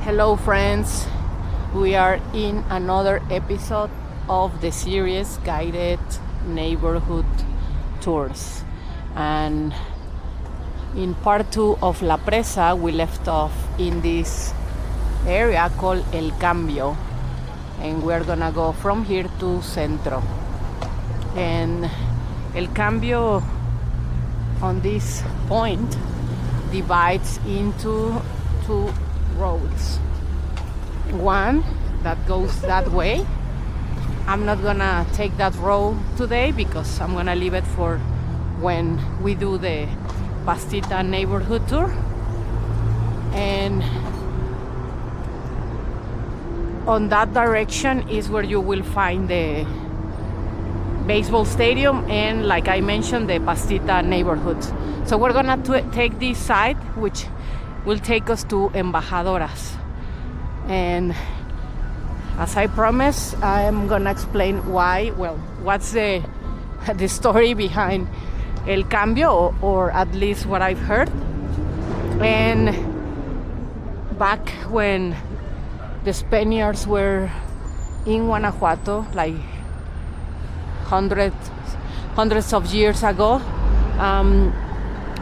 Hello friends, we are in another episode of the series Guided Neighborhood Tours, and in part 2 of La Presa we left off in this area called El Cambio, and we're gonna go from here to Centro. And El Cambio on this point divides into two roads. One that goes that way. I'm not gonna take that road today because I'm gonna leave it for when we do the Pastita neighborhood tour. And on that direction is where you will find the baseball stadium and, like I mentioned, the Pastita neighborhood. So we're gonna take this side, which will take us to Embajadoras. And as I promised, I'm gonna explain why, what's the story behind El Cambio, or at least what I've heard. And back when the Spaniards were in Guanajuato, like hundreds of years ago,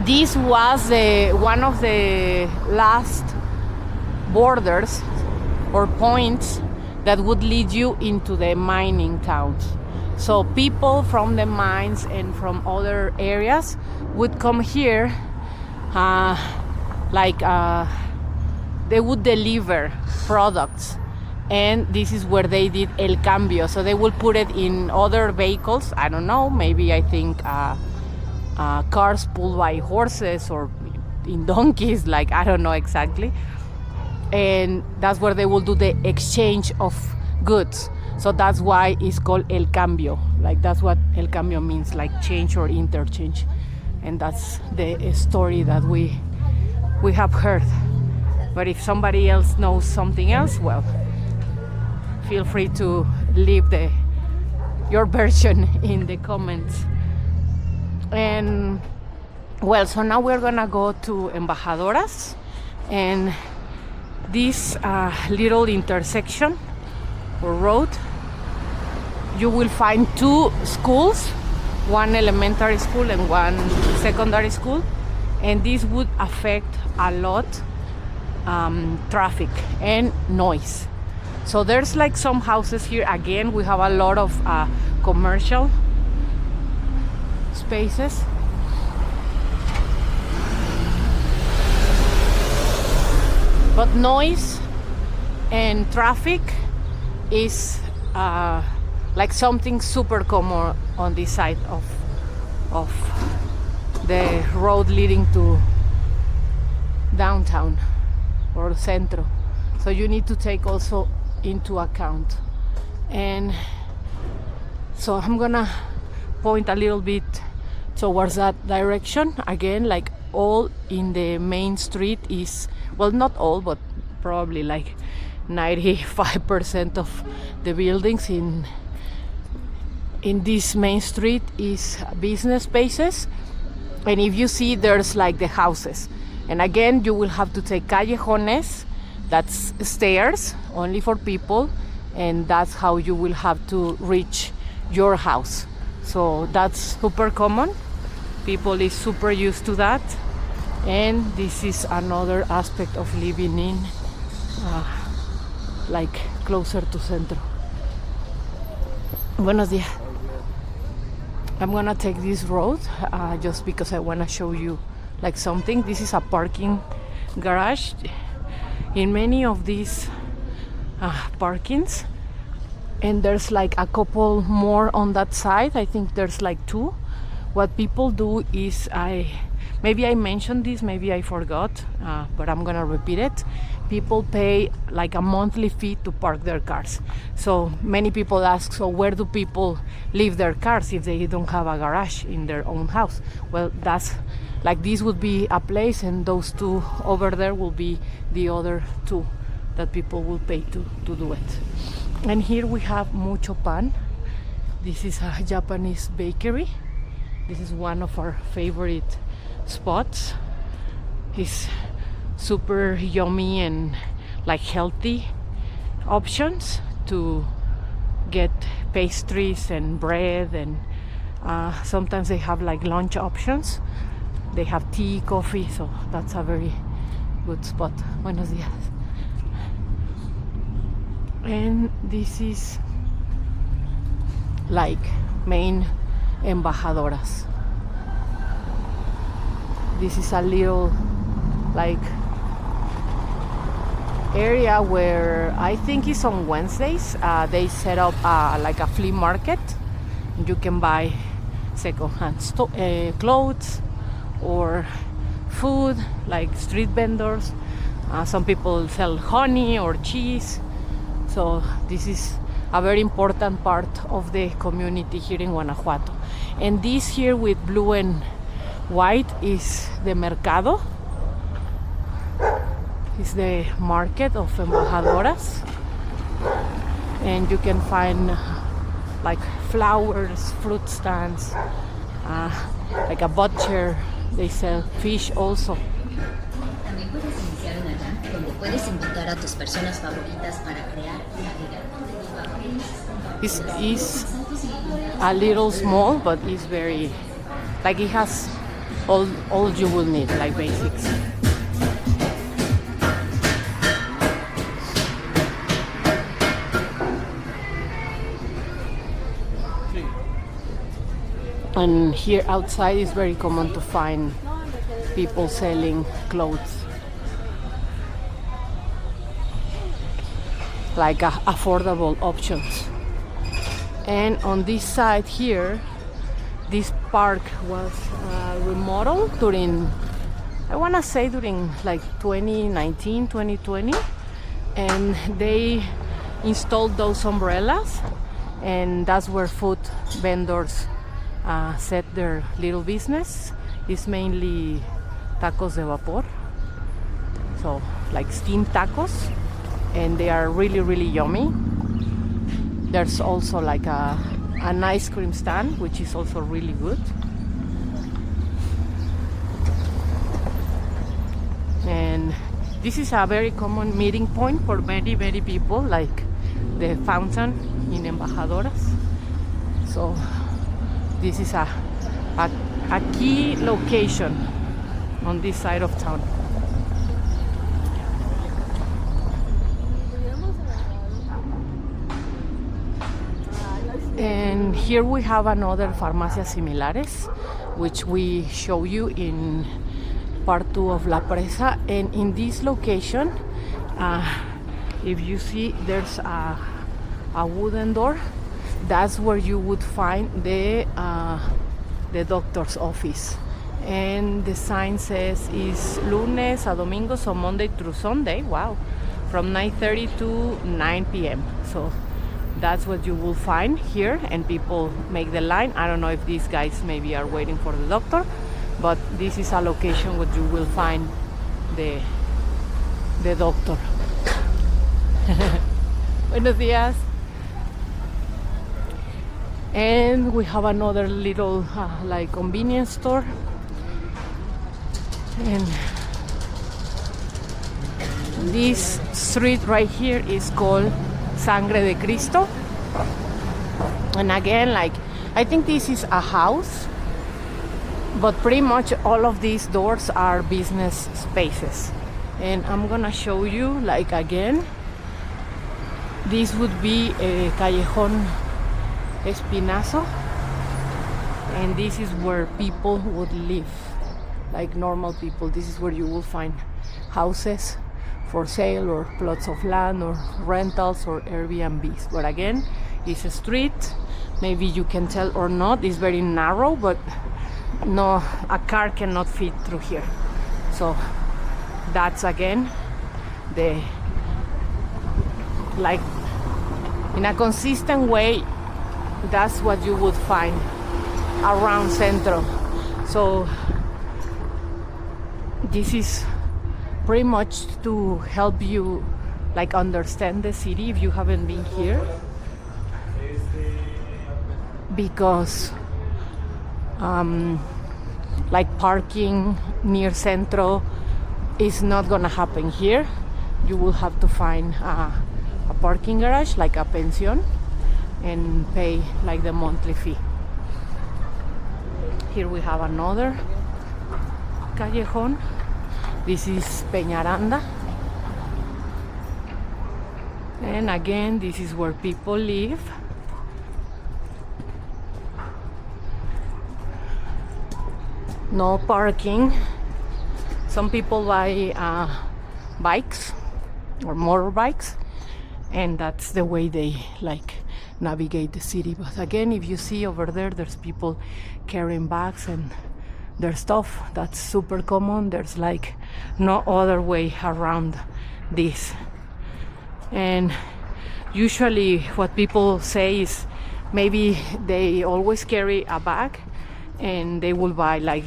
this was one of the last borders or points that would lead you into the mining towns. So people from the mines and from other areas would come here, they would deliver products, and this is where they did El Cambio. So they would put it in other vehicles, I don't know, maybe I think cars pulled by horses or in donkeys, like I don't know exactly. And that's where they will do the exchange of goods. So that's why it's called El Cambio. Like that's what El Cambio means, like change or interchange. And that's the story that we have heard. But if somebody else knows something else, well, feel free to leave your version in the comments. And so now we're gonna go to Embajadoras, and this little intersection or road, you will find two schools, one elementary school and one secondary school, and this would affect a lot traffic and noise. So there's like some houses here. Again, we have a lot of commercial spaces. But noise and traffic is like something super common on this side of the road leading to downtown or Centro. So you need to take also into account. And so I'm gonna point a little bit towards that direction. Again, like all in the main street is, well, not all, but probably like 95% of the buildings in this main street is business spaces. And if you see, there's like the houses. And again, you will have to take callejones, that's stairs only for people, and that's how you will have to reach your house. So that's super common. People is super used to that. And this is another aspect of living in like closer to Centro. Buenos días. I'm gonna take this road just because I wanna show you like something. This is a parking garage. In many of these parkings, and there's like a couple more on that side. I think there's like two. What people do is, maybe I mentioned this, maybe I forgot, but I'm gonna repeat it. People pay like a monthly fee to park their cars. So many people ask, so where do people leave their cars if they don't have a garage in their own house? Well, that's like, this would be a place, and those two over there will be the other two that people will pay to do it. And here we have Mucho Pan. This is a Japanese bakery. This is one of our favorite spots. It's super yummy and like healthy options to get pastries and bread, and sometimes they have like lunch options. They have tea, coffee, so that's a very good spot. Buenos días. And this is like main embajadoras. This is a little like area where I think it's on Wednesdays they set up like a flea market. You can buy second-hand clothes or food, like street vendors. Some people sell honey or cheese. So this is a very important part of the community here in Guanajuato. And this here with blue and white is the mercado. It's the market of embajadoras. And you can find like flowers, fruit stands, like a butcher. They sell fish also. También puedes iniciar una jam donde puedes invitar a tus personas favoritas para crear una liga. It's a little small, but it's very, like it has all you will need, like basics. And here outside is very common to find people selling clothes, like affordable options. And on this side here, this park was remodeled during, I want to say during like 2019, 2020, and they installed those umbrellas, and that's where food vendors set their little business. It's mainly tacos de vapor, so like steamed tacos, and they are really, really yummy. There's also like an ice cream stand, which is also really good. And this is a very common meeting point for many, many people, like the fountain in Embajadoras. So this is a key location on this side of town. And here we have another farmacias similares, which we show you in part 2 of La Presa. And in this location, if you see, there's a wooden door. That's where you would find the doctor's office. And the sign says is lunes a domingo, so Monday through Sunday. Wow, from 9:30 to 9 p.m. So that's what you will find here, and people make the line. I don't know if these guys maybe are waiting for the doctor, but this is a location where you will find the doctor. Buenos días. And we have another little like convenience store, and this street right here is called Sangre de Cristo. And again, like, I think this is a house, but pretty much all of these doors are business spaces. And I'm gonna show you, like, again, this would be a Callejón Espinazo, and this is where people would live, like normal people. This is where you will find houses for sale, or plots of land, or rentals, or Airbnbs. But again, it's a street. Maybe you can tell or not, it's very narrow, but no, a car cannot fit through here. So that's again the, like, in a consistent way, that's what you would find around Centro. So this is pretty much to help you, like, understand the city if you haven't been here, because like parking near Centro is not gonna happen here. you will have to find a parking garage, like a pension, and pay like the monthly fee. Here we have another callejon. This is Peñaranda. And again, this is where people live. No parking. Some people buy bikes or motorbikes, and that's the way they like navigate the city. But again, if you see over there, there's people carrying bags and their stuff. That's super common. There's like no other way around this. And usually what people say is maybe they always carry a bag and they will buy like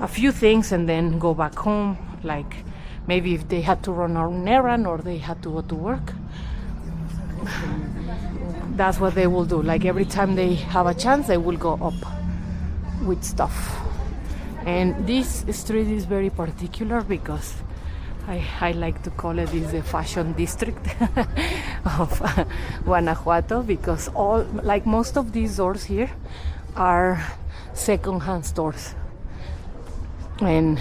a few things and then go back home, like maybe if they had to run an errand or they had to go to work. That's what they will do. Like every time they have a chance, they will go up with stuff. And this street is very particular because I like to call it is the fashion district of Guanajuato, because most of these stores here are second-hand stores. And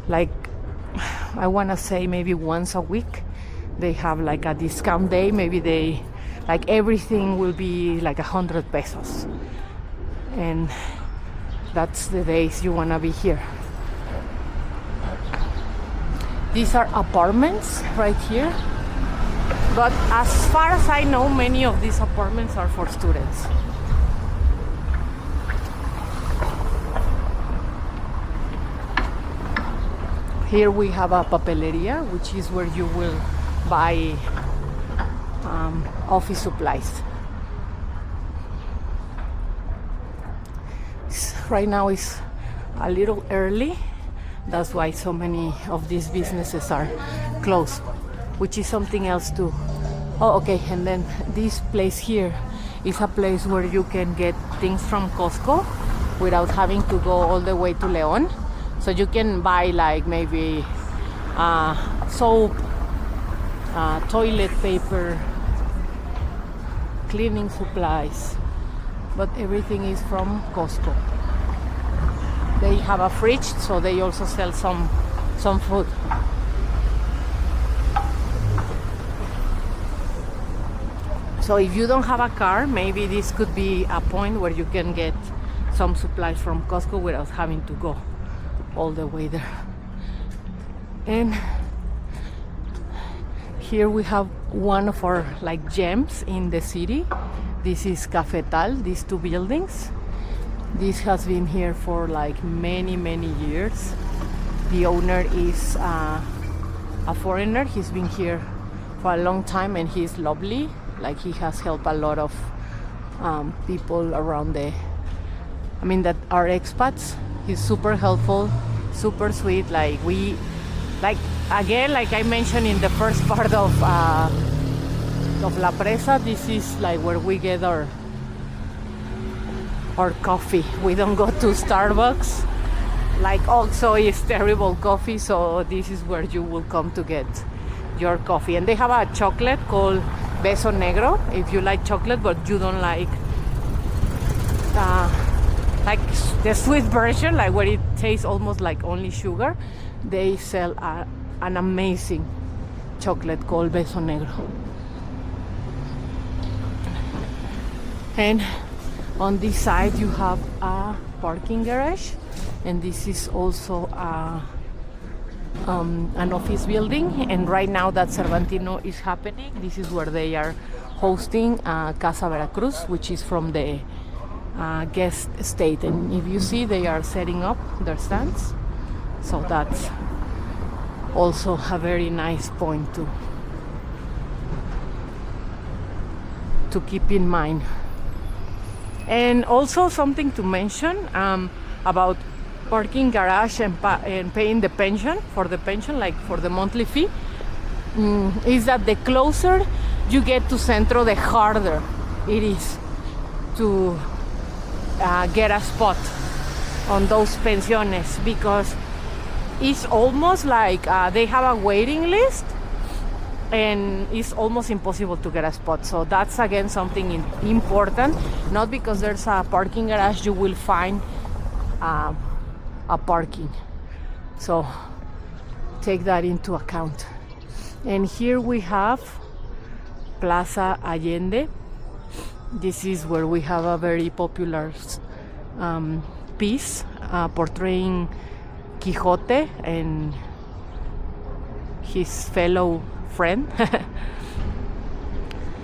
like, I want to say maybe once a week they have like a discount day. Maybe they like everything will be like 100 pesos, and that's the days you want to be here. These are apartments right here, but as far as I know, many of these apartments are for students. Here we have a papeleria, which is where you will buy office supplies. Right now it's a little early. That's why so many of these businesses are closed, which is something else too. Oh, okay, and then this place here is a place where you can get things from Costco without having to go all the way to Leon. So you can buy like maybe soap, toilet paper, cleaning supplies, but everything is from Costco. They have a fridge, so they also sell some food. So if you don't have a car, maybe this could be a point where you can get some supplies from Costco without having to go all the way there. And here we have one of our like gems in the city. This is Cafetal, these two buildings. This has been here for like many years. The owner is a foreigner. He's been here for a long time and he's lovely. Like he has helped a lot of people around that are expats. He's super helpful, super sweet. Like I mentioned in the first part of La Presa, this is like where we get our coffee. We don't go to Starbucks. Like also it's terrible coffee, so this is where you will come to get your coffee. And they have a chocolate called Beso Negro if you like chocolate but you don't like the sweet version, like where it tastes almost like only sugar. They sell an amazing chocolate called Beso Negro. And on this side you have a parking garage, and this is also an office building. And right now that Cervantino is happening, this is where they are hosting Casa Veracruz, which is from the guest state. And if you see, they are setting up their stands, so that's also a very nice point to keep in mind. And also something to mention about parking garage and paying the pension, like for the monthly fee, is that the closer you get to Centro, the harder it is to get a spot on those pensiones, because it's almost like they have a waiting list, and it's almost impossible to get a spot. So that's again something important. Not because there's a parking garage you will find a parking. So take that into account. And here we have Plaza Allende. This is where we have a very popular piece portraying Quixote and his fellow friend.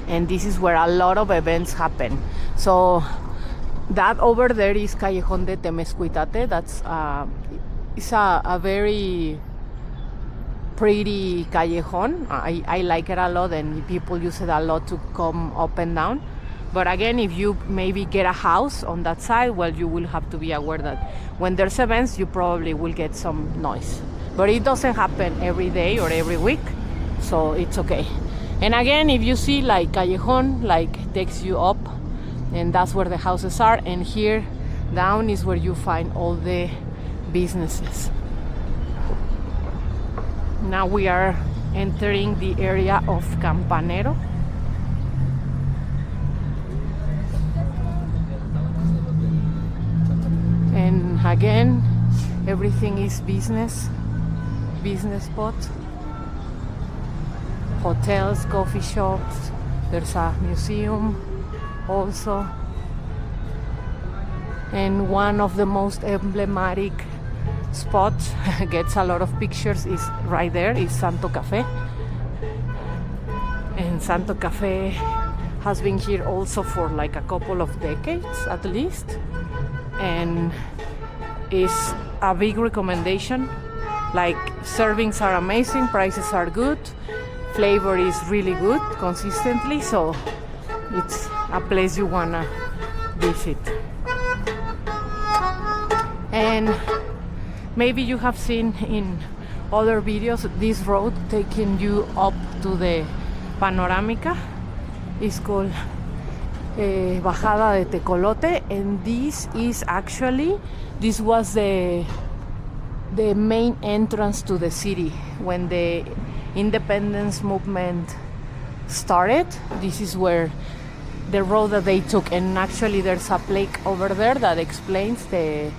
And this is where a lot of events happen. So that over there is Callejón de Temescuitate. That's it's a very pretty callejon. I like it a lot, and people use it a lot to come up and down. But again, if you maybe get a house on that side, well, you will have to be aware that when there's events, you probably will get some noise. But it doesn't happen every day or every week, so it's okay. And again, if you see like callejon, like takes you up, and that's where the houses are, and here down is where you find all the businesses. Now we are entering the area of Campanero. And again, everything is business spot. Hotels, coffee shops, there's a museum also. And one of the most emblematic spots, gets a lot of pictures, is right there, is Santo Cafe. And Santo Cafe has been here also for like a couple of decades at least, and is a big recommendation. Like, servings are amazing, prices are good, flavor is really good consistently, so it's a place you wanna visit. And maybe you have seen in other videos this road taking you up to the Panorámica. It's called Bajada de Tecolote, and this is actually, this was the main entrance to the city when the independence movement started. This is where the road that they took, and actually there's a plaque over there that explains the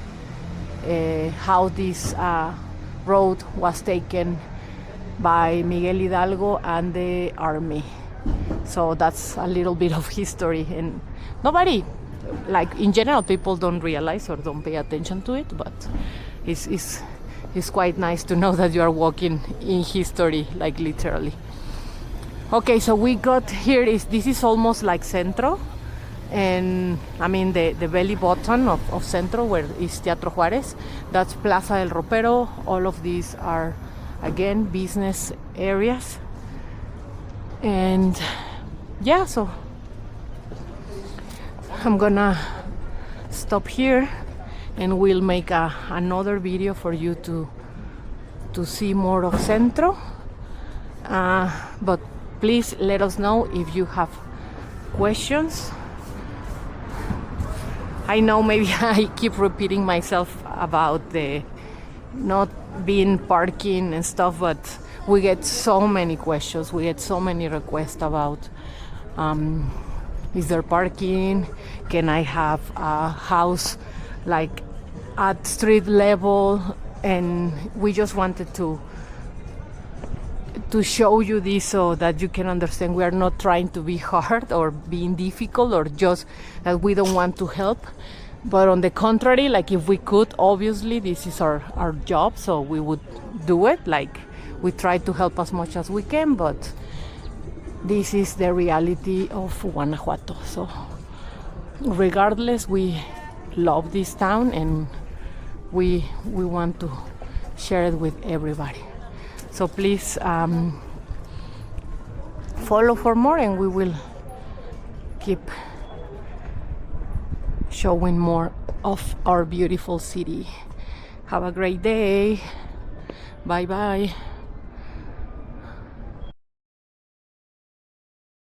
how this road was taken by Miguel Hidalgo and the army. So that's a little bit of history, and nobody, like in general, people don't realize or don't pay attention to it, but it's quite nice to know that you are walking in history, like literally. Okay, so we got here, this is almost like Centro, and I mean the belly button of Centro, where is Teatro Juárez. That's Plaza del Ropero. All of these are again business areas. And yeah, so I'm gonna stop here, and we'll make another video for you to see more of Centro. But please let us know if you have questions. I know maybe I keep repeating myself about the not being parking and stuff, but we get so many questions, we get so many requests about is there parking, can I have a house like at street level, and we just wanted to show you this so that you can understand we are not trying to be hard or being difficult, or just that we don't want to help, but on the contrary, like if we could, obviously this is our job, so we would do it. Like, we try to help as much as we can, but this is the reality of Guanajuato. So regardless, we love this town, and we want to share it with everybody. So please follow for more, and we will keep showing more of our beautiful city. Have a great day. Bye bye.